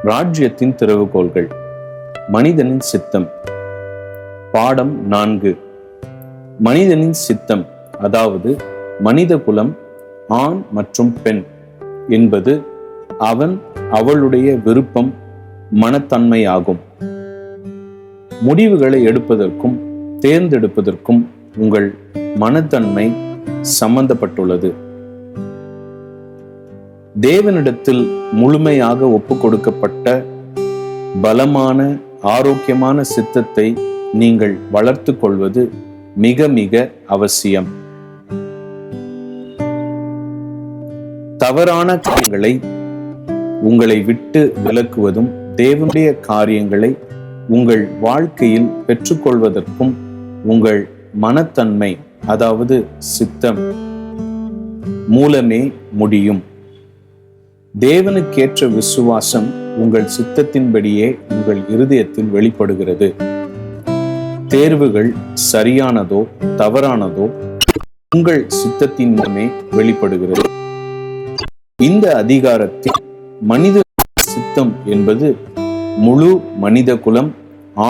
ராஜ்யத்தின் திறவுகோல்கள். மனிதனின் சித்தம். பாடம் 4. மனிதனின் சித்தம், அதாவது மனித குலம், ஆண் மற்றும் பெண் என்பது அவன் அவளுடைய விருப்பம், மனத்தன்மையாகும். முடிவுகளை எடுப்பதற்கும் தேர்ந்தெடுப்பதற்கும் உங்கள் மனத்தன்மை சம்பந்தப்பட்டுள்ளது. தேவனிடத்தில் முழுமையாக ஒப்புக் கொடுக்கப்பட்ட பலமான ஆரோக்கியமான சித்தத்தை நீங்கள் வளர்த்து கொள்வது மிக மிக அவசியம். தவறான காரியங்களை உங்களை விட்டு விலக்குவதும் தேவனுடைய காரியங்களை உங்கள் வாழ்க்கையில் பெற்றுக்கொள்வதற்கும் உங்கள் மனத்தன்மை, அதாவது சித்தம் மூலமே முடியும். தேவனுக்கேற்ற விசுவாசம் உங்கள் சித்தத்தின்படியே உங்கள் இருதயத்தில் வெளிப்படுகிறது. தேர்வுகள் சரியானதோ தவறானதோ உங்கள் சித்தத்தின் மூலமே வெளிப்படுகிறது. இந்த அதிகாரத்தில் மனித சித்தம் என்பது முழு மனித குலம்,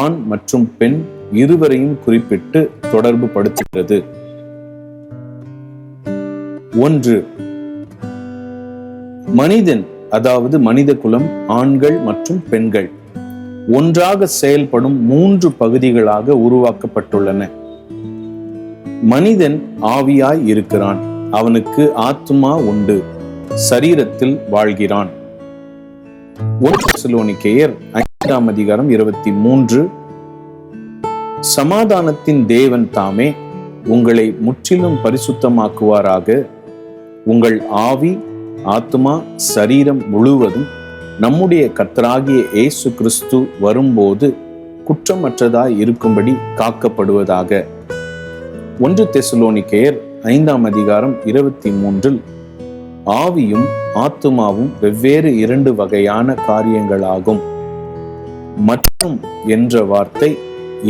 ஆண் மற்றும் பெண் இருவரையும் குறிப்பிட்டு தொடர்பு படுத்துகிறது. 1. மனிதன், அதாவது மனித குலம், ஆண்கள் மற்றும் பெண்கள் ஒன்றாக செயல்படும் 3 பகுதிகளாக உருவாக்கப்பட்டுள்ளன. மனிதன் ஆவியாய் இருக்கிறான். அவனுக்கு ஆத்துமா உண்டு. சரீரத்தில் வாழ்கிறான். 1 தெசலோனிக்கேயர் 5:23. சமாதானத்தின் தேவன் தாமே உங்களை முற்றிலும் பரிசுத்தமாக்குவாராக. உங்கள் ஆவி, ஆத்துமா, சரீரம் முழுவதும் நம்முடைய கர்த்தராகிய இயேசு கிறிஸ்து வரும்போது குற்றமற்றதாய் இருக்கும்படி காக்கப்படுவதாக. 1 தெசலோனிக்கேயர் 5:23. ஆவியும் ஆத்துமாவும் வெவ்வேறு 2 வகையான காரியங்களாகும். மற்றும் என்ற வார்த்தை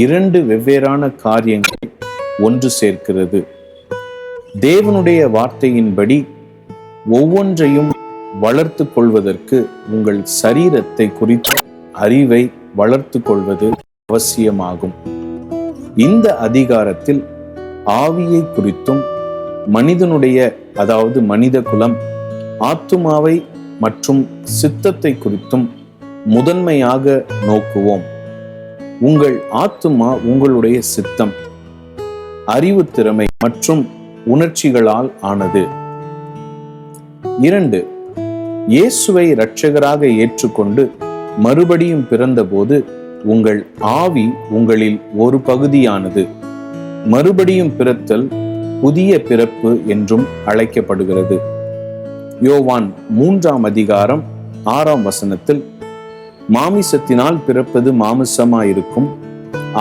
2 வெவ்வேறான காரியங்களை ஒன்று சேர்க்கிறது. தேவனுடைய வார்த்தையின்படி ஒவ்வொன்றையும் வளர்த்து கொள்வதற்கு உங்கள் சரீரத்தை குறித்த அறிவை வளர்த்து கொள்வது அவசியமாகும். இந்த அதிகாரத்தில் ஆவியை குறித்தும் மனிதனுடைய, அதாவது மனித குலம், ஆத்துமாவை மற்றும் சித்தத்தை குறித்தும் முதன்மையாக நோக்குவோம். உங்கள் ஆத்துமா உங்களுடைய சித்தம், அறிவு திறமை மற்றும் உணர்ச்சிகளால் ஆனது. 2. இயேசுவை இரட்சகராக ஏற்றுக்கொண்டு மறுபடியும் பிறந்தபோது உங்கள் ஆவி உங்களில் ஒரு பகுதியானது. மறுபடியும் பிறத்தல் புதிய பிறப்பு என்றும் அழைக்கப்படுகிறது. யோவான் 3:6 மாமிசத்தினால் பிறப்பது மாமிசமாயிருக்கும்,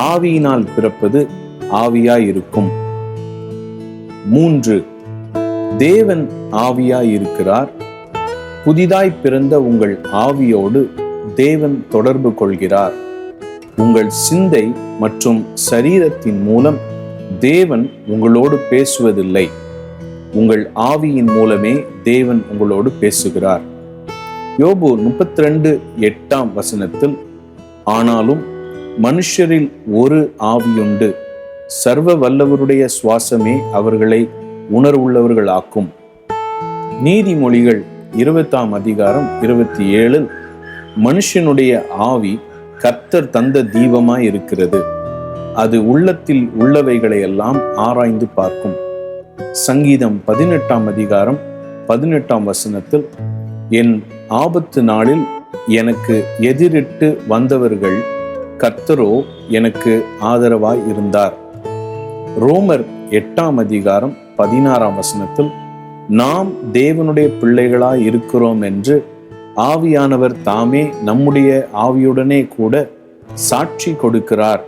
ஆவியினால் பிறப்பது ஆவியாயிருக்கும். 3. தேவன் ஆவியாயிருக்கிறார். புதிதாய் பிறந்த உங்கள் ஆவியோடு தேவன் தொடர்பு கொள்கிறார். உங்கள் சிந்தை மற்றும் சரீரத்தின் மூலம் தேவன் உங்களோடு பேசுவதில்லை. உங்கள் ஆவியின் மூலமே தேவன் உங்களோடு பேசுகிறார். யோபு 32:8 ஆனாலும் மனுஷரில் ஒரு ஆவியுண்டு, சர்வ வல்லவருடைய சுவாசமே அவர்களை உணர்வுள்ளவர்களாக்கும். நீதிமொழிகள் 20:27 மனுஷனுடைய ஆவி கர்த்தர் தந்த தீபமாய் இருக்கிறது. அது உள்ளத்தில் உள்ளவைகளை எல்லாம் ஆராய்ந்து பார்க்கும். சங்கீதம் 18:18 என் ஆபத்து நாளில் எனக்கு எதிரிட்டு வந்தவர்கள் கர்த்தரோ எனக்கு ஆதரவாய் இருந்தார். ரோமர் 8:16 நாம் தேவனுடைய பிள்ளைகளாய் இருக்கிறோம் என்று ஆவியானவர் தாமே நம்முடைய ஆவியுடனே கூட சாட்சி கொடுக்கிறார்.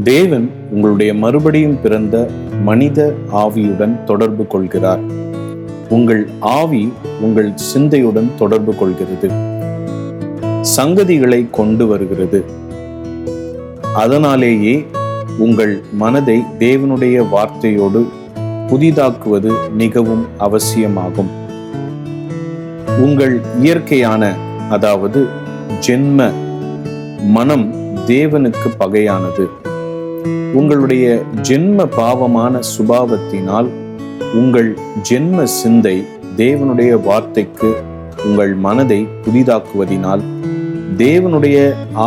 தேவன் உங்களுடைய மறுபடியும் பிறந்த மனித ஆவியுடன் தொடர்பு கொள்கிறார். உங்கள் ஆவி உங்கள் சிந்தையுடன் தொடர்பு கொள்கிறது, சங்கதிகளை கொண்டு வருகிறது. அதனாலேயே உங்கள் மனதை தேவனுடைய வார்த்தையோடு புதிதாக்குவது மிகவும் அவசியமாகும். உங்கள் இயற்கையான, அதாவது ஜென்ம மனம் தேவனுக்கு பகையானது. உங்களுடைய ஜென்ம பாவமான சுபாவத்தினால் உங்கள் ஜென்ம சிந்தை தேவனுடைய வார்த்தைக்கு உங்கள் மனதை புதிதாக்குவதினால் தேவனுடைய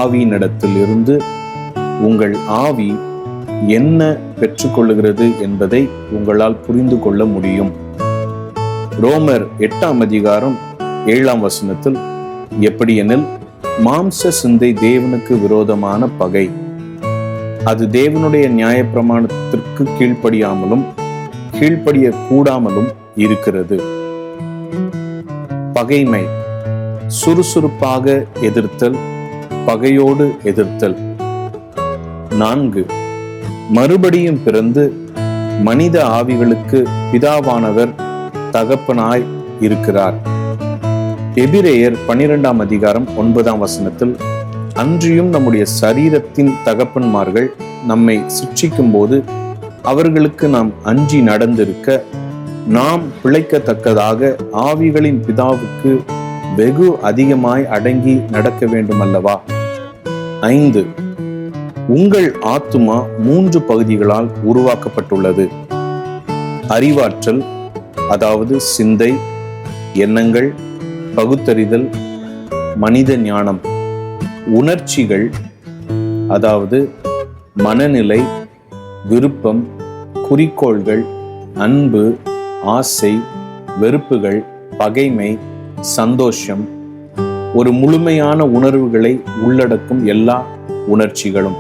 ஆவியினிடத்தில் இருந்து உங்கள் ஆவி என்ன பெற்றுக்கொள்ளுகிறது என்பதை உங்களால் புரிந்து கொள்ள முடியும். ரோமர் 8:7 எப்படியெனில் மாம்ச சிந்தை தேவனுக்கு விரோதமான பகை, அது தேவனுடைய நியாயப்பிரமாணத்திற்கு கீழ்ப்படியாமலும் கீழ்ப்படிய கூடாமலும் இருக்கிறது. பகைமை, சுறுசுறுப்பாக எதிர்த்தல், பகையோடு எதிர்த்தல். 4. மறுபடியும் பிறந்து மனித ஆவிகளுக்கு பிதாவானவர் தகப்பனாய் இருக்கிறார். எபிரேயர் 12:9 அன்றியும் நம்முடைய சரீரத்தின் தகப்பன்மார்கள் நம்மை சிட்சிக்கும் போது அவர்களுக்கு நாம் அஞ்சி நடந்திருக்க நாம் பிழைக்கத்தக்கதாக ஆவிகளின் பிதாவுக்கு வெகு அதிகமாய் அடங்கி நடக்க வேண்டும் அல்லவா? 5. உங்கள் ஆத்துமா 3 பகுதிகளால் உருவாக்கப்பட்டுள்ளது. அறிவாற்றல், அதாவது சிந்தை, எண்ணங்கள், பகுத்தறிதல், மனித ஞானம். உணர்ச்சிகள், அதாவது மனநிலை, விருப்பம், குறிக்கோள்கள், அன்பு, ஆசை, வெறுப்புகள், பகைமை, சந்தோஷம், ஒரு முழுமையான உணர்வுகளை உள்ளடக்கும் எல்லா உணர்ச்சிகளும்.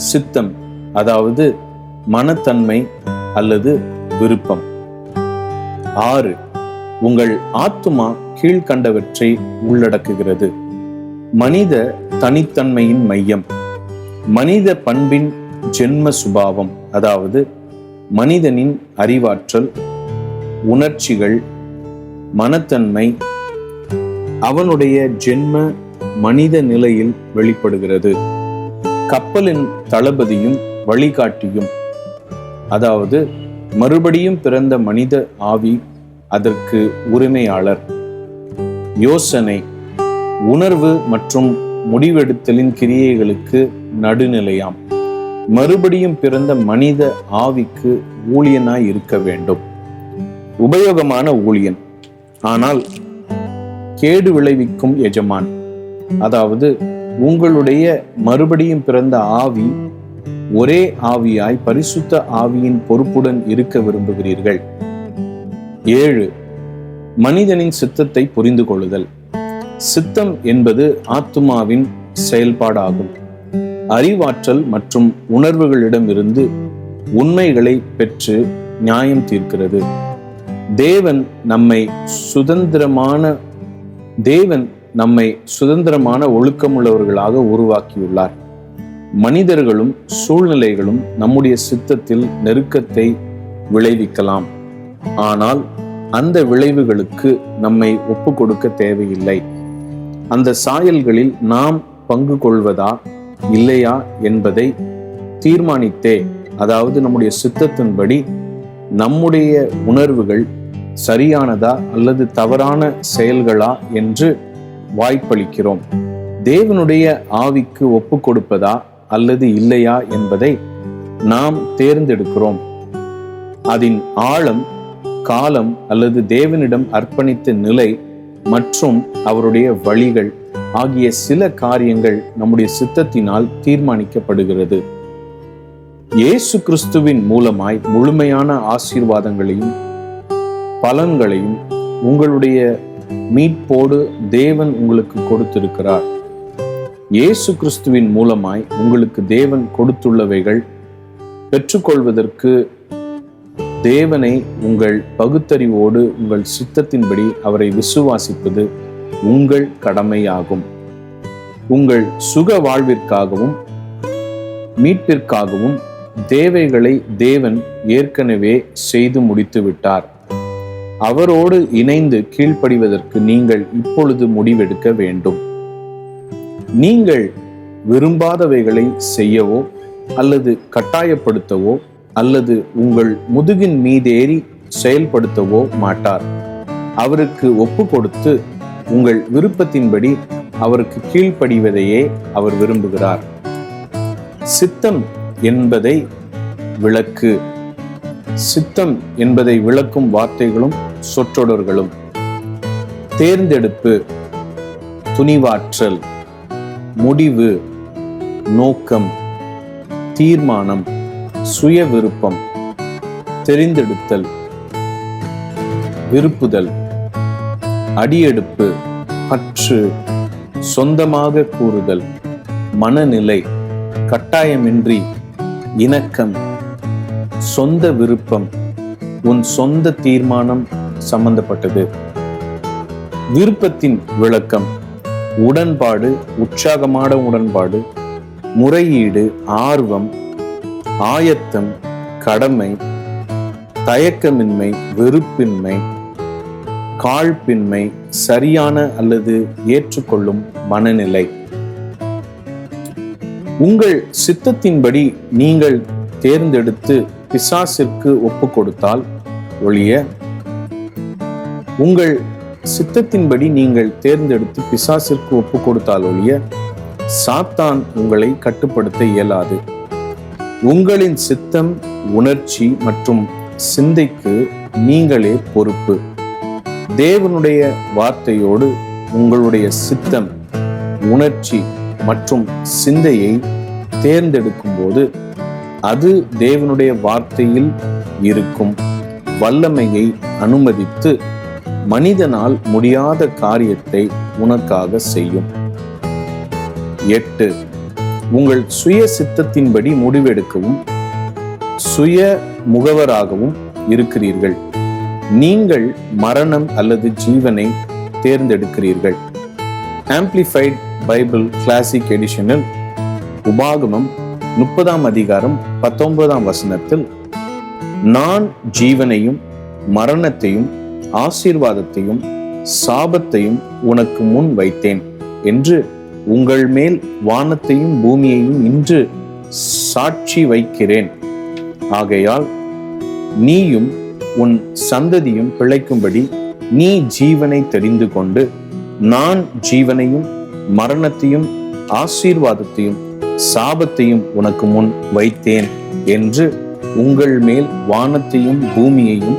சித்தம், அதாவது மனத்தன்மை அல்லது விருப்பம். 6. உங்கள் ஆத்துமா கீழ்கண்டவற்றை உள்ளடக்குகிறது. மனித தனித்தன்மையின் மையம், மனித பண்பின் ஜென்ம சுபாவம், அதாவது மனிதனின் அறிவாற்றல், உணர்ச்சிகள், மனத்தன்மை அவனுடைய ஜென்ம மனித நிலையில் வெளிப்படுகிறது. கப்பலின் தளபதியும் வழிகாட்டியும், அதாவது மறுபடியும் பிறந்த மனித ஆவி அதற்கு உரிமையாளர். யோசனை, உணர்வு மற்றும் முடிவெடுத்தலின் கிரியைகளுக்கு நடுநிலையாம். மறுபடியும் பிறந்த மனித ஆவிக்கு ஊழியனாய் இருக்க வேண்டும். உபயோகமான ஊழியன், ஆனால் கேடு விளைவிக்கும் எஜமான். அதாவது உங்களுடைய மறுபடியும் பிறந்த ஆவி ஒரே ஆவியாய் பரிசுத்த ஆவியின் பொறுப்புடன் இருக்க விரும்புகிறீர்கள். 7. மனிதனின் சித்தத்தை புரிந்து கொள்ளுதல். சித்தம் என்பது ஆத்துமாவின் செயல்பாடாகும். அறிவாற்றல் மற்றும் உணர்வுகளிடமிருந்து உண்மைகளை பெற்று நியாயம் தீர்க்கிறது. தேவன் நம்மை சுதந்திரமான ஒழுக்கமுள்ளவர்களாக உருவாக்கியுள்ளார். மனிதர்களும் சூழ்நிலைகளும் நம்முடைய சித்தத்தில் நெருக்கத்தை விளைவிக்கலாம். ஆனால் அந்த விளைவுகளுக்கு நம்மை ஒப்பு கொடுக்க தேவையில்லை. அந்த சாயல்களில் நாம் பங்கு கொள்வதா இல்லையா என்பதை தீர்மானித்தே, அதாவது நம்முடைய சித்தத்தின்படி நம்முடைய உணர்வுகள் சரியானதா அல்லது தவறான செயல்களா என்று வாய்ப்பளிக்கிறோம். தேவனுடைய ஆவிக்கு ஒப்பு கொடுப்பதா அல்லது இல்லையா என்பதை நாம் தேர்ந்தெடுக்கிறோம். அதன் ஆழம், காலம் அல்லது தேவனிடம் அர்ப்பணித்த நிலை மற்றும் அவருடைய வழிகள் ஆகிய சில காரியங்கள் நம்முடைய சித்தத்தினால் தீர்மானிக்கப்படுகிறது. இயேசு கிறிஸ்துவின் மூலமாய் முழுமையான ஆசீர்வாதங்களையும் பலன்களையும் உங்களுடைய மீட்போடு தேவன் உங்களுக்கு கொடுத்திருக்கிறார். இயேசு கிறிஸ்துவின் மூலமாய் உங்களுக்கு தேவன் கொடுத்துள்ளவைகள் பெற்றுக்கொள்வதற்கு தேவனை உங்கள் பகுத்தறிவோடு உங்கள் சித்தத்தின்படி அவரை விசுவாசிப்பது உங்கள் கடமையாகும். உங்கள் சுக வாழ்விற்காகவும் மீட்பிற்காகவும் தேவைகளை தேவன் ஏற்கனவே செய்து முடித்து விட்டார். அவரோடு இணைந்து கீழ்ப்படிவதற்கு நீங்கள் இப்பொழுது முடிவெடுக்க வேண்டும். நீங்கள் விரும்பாதவைகளை செய்யவோ அல்லது கட்டாயப்படுத்தவோ அல்லது உங்கள் முதுகின் மீதேறி செயல்படுத்தவோ மாட்டார். அவருக்கு ஒப்பு கொடுத்து உங்கள் விருப்பத்தின்படி அவருக்கு கீழ்ப்படிவதையே அவர் விரும்புகிறார். சித்தம் என்பதை விளக்கு. சித்தம் என்பதை விளக்கும் வார்த்தைகளும் சொற்றொடர்களும் தேர்ந்தெடுப்பு, துணிவாற்றல், முடிவு, நோக்கம், தீர்மானம், சுய விருப்பம், தெரிந்தெடுத்தல், விருப்புதல், அடியெடுப்பு, பற்று, சொந்தமாக கூறுதல், மனநிலை, கட்டாயமின்றி, இணக்கம், சொந்த விருப்பம், உன் சொந்த தீர்மானம் சம்பந்தப்பட்டது. விருப்பத்தின் விளக்கம்: உடன்பாடு, உற்சாகமான உடன்பாடு, முறையீடு, ஆர்வம், ஆயத்தம், கடமை, தயக்கமின்மை, வெறுப்பின்மை, காழ்ப்பின்மை, சரியான அல்லது ஏற்றுக்கொள்ளும் மனநிலை. உங்கள் சித்தத்தின்படி நீங்கள் தேர்ந்தெடுத்து பிசாசிற்கு ஒப்பு கொடுத்தால் ஒழிய உங்கள் சித்தத்தின்படி நீங்கள் தேர்ந்தெடுத்து பிசாசிற்கு ஒப்பு கொடுத்தால் ஒழிய சாத்தான் உங்களை கட்டுப்படுத்த இயலாது. உங்களின் சித்தம், உணர்ச்சி மற்றும் சிந்தைக்கு நீங்களே பொறுப்பு. தேவனுடைய வார்த்தையோடு உங்களுடைய சித்தம், உணர்ச்சி மற்றும் சிந்தையை தேர்ந்தெடுக்கும் போது அது தேவனுடைய வார்த்தையில் இருக்கும் வல்லமையை அனுமதித்து மனிதனால் முடியாத காரியத்தை உனக்காக செய்யும். 8. உங்கள் சுய சித்தத்தின்படி முடிவெடுக்கவும் சுய முகவராகவும் இருக்கிறீர்கள். நீங்கள் மரணம் அல்லது ஜீவனை தேர்ந்தெடுக்கிறீர்கள். ஆம்பிளிஃபைட் பைபிள் கிளாசிக் எடிஷனில் உபாகமம் 30:19 நான் ஜீவனையும் மரணத்தையும் ஆசீர்வாதத்தையும் சாபத்தையும் உனக்கு முன் வைத்தேன் என்று உங்கள் மேல் வானத்தையும் பூமியையும் இன்று சாட்சி வைக்கிறேன். ஆகையால் நீயும் உன் சந்ததியும் பிழைக்கும்படி நீ ஜீவனை தெரிந்து கொண்டு நான் ஜீவனையும் மரணத்தையும் ஆசீர்வாதத்தையும் சாபத்தையும் உனக்கு முன் வைத்தேன் என்று உங்கள் மேல் வானத்தையும் பூமியையும்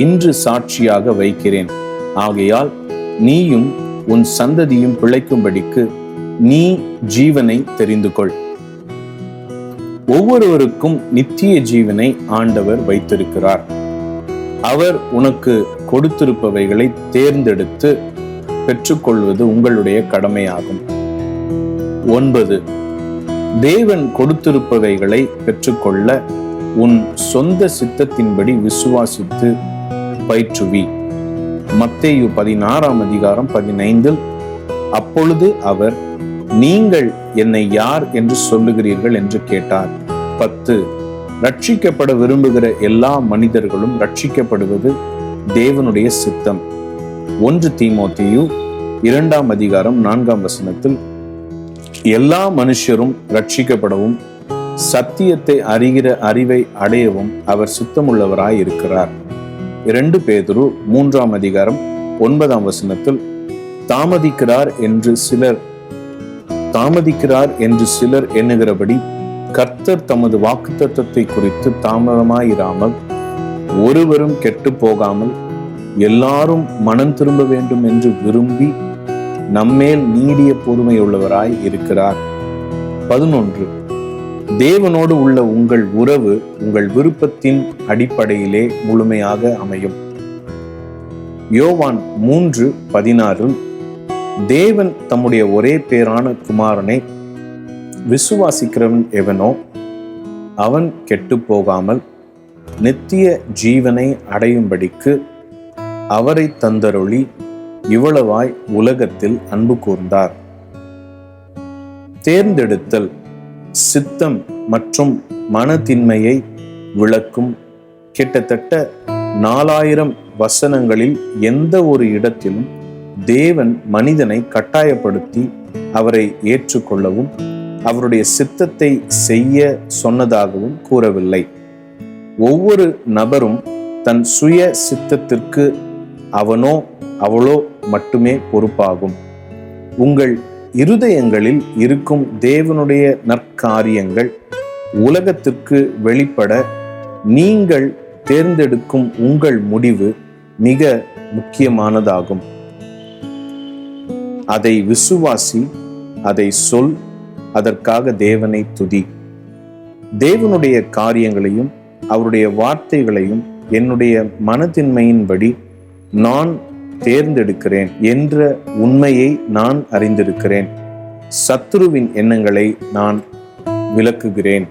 இன்று சாட்சியாக வைக்கிறேன். ஆகையால் நீயும் உன் சந்ததியும் பிழைக்கும்படிக்கு நீ ஜீவனை தெரிந்து கொள். ஒவ்வொருவருக்கும் நித்திய ஜீவனை ஆண்டவர் வைத்திருக்கிறார். அவர் உனக்கு கொடுத்திருப்பவைகளை தேர்ந்தெடுத்து பெற்றுக்கொள்வது உங்களுடைய கடமையாகும். 9. தேவன் கொடுத்திருப்பவைகளை பெற்றுக்கொள்ள உன் சொந்த சித்தத்தின்படி விசுவாசித்து பயிற்றுவி. மத்தேயு 16:15 அப்பொழுது அவர், நீங்கள் என்னை யார் என்று சொல்லுகிறீர்கள் என்று கேட்டார். 10. ரட்சிக்கப்பட விரும்புகிற எல்லா மனிதர்களும் ரட்சிக்கப்படுவது தேவனுடைய சித்தம். 1 தீமோத்தேயு 2:4 எல்லா மனுஷரும் ரட்சிக்கப்படவும் சத்தியத்தை அறிகிற அறிவை அடையவும் அவர் சித்தமுள்ளவராய் இருக்கிறார். 2 பேதுரு 3:9 தாமதிக்கிறார் என்று சிலர் எண்ணுகிறபடி கர்த்தர் தமது வாக்குத்தத்தத்தை குறித்து தாமதமாயிராமல் ஒருவரும் கெட்டு போகாமல் எல்லாரும் மனம் திரும்ப வேண்டும் என்று விரும்பி நம்மேல் நீடிய பொறுமையுள்ளவராய் இருக்கிறார். 11 தேவனோடு உள்ள உங்கள் உறவு உங்கள் விருப்பத்தின் அடிப்படையிலே முழுமையாக அமையும். யோவான் 3:16 தேவன் தம்முடைய ஒரே பேரான குமாரனை விசுவாசிக்கிறவன் எவனோ அவன் கெட்டு போகாமல் நித்திய ஜீவனை அடையும்படிக்கு அவரை தந்தருளி இவ்வளவாய் உலகத்தில் அன்பு கூர்ந்தார். தேர்ந்தெடுத்தல் சித்தம் மற்றும் மனத்தின்மையை விளக்கும் கிட்டத்தட்ட 4000 வசனங்களில் எந்த ஒரு இடத்திலும் தேவன் மனிதனை கட்டாயப்படுத்தி அவரை ஏற்றுக்கொள்ளவும் அவருடைய சித்தத்தை செய்ய சொன்னதாகவும் கூறவில்லை. ஒவ்வொரு நபரும் தன் சுய சித்தத்திற்கு அவனோ அவளோ மட்டுமே பொறுப்பாகும். உங்கள் இருதயங்களில் இருக்கும் தேவனுடைய நற்காரியங்கள் உலகத்திற்கு வெளிப்பட நீங்கள் தேர்ந்தெடுக்கும் உங்கள் முடிவு மிக முக்கியமானதாகும். அதை விசுவாசி, அதை சொல், அதற்காக தேவனை துதி. தேவனுடைய காரியங்களையும் அவருடைய வார்த்தைகளையும் என்னுடைய மனத்தின்மையின்படி நான் தேர்ந்தெடுக்கிறேன் என்ற உண்மையை நான் அறிந்திருக்கிறேன். சத்துருவின் எண்ணங்களை நான் விலக்குகிறேன்.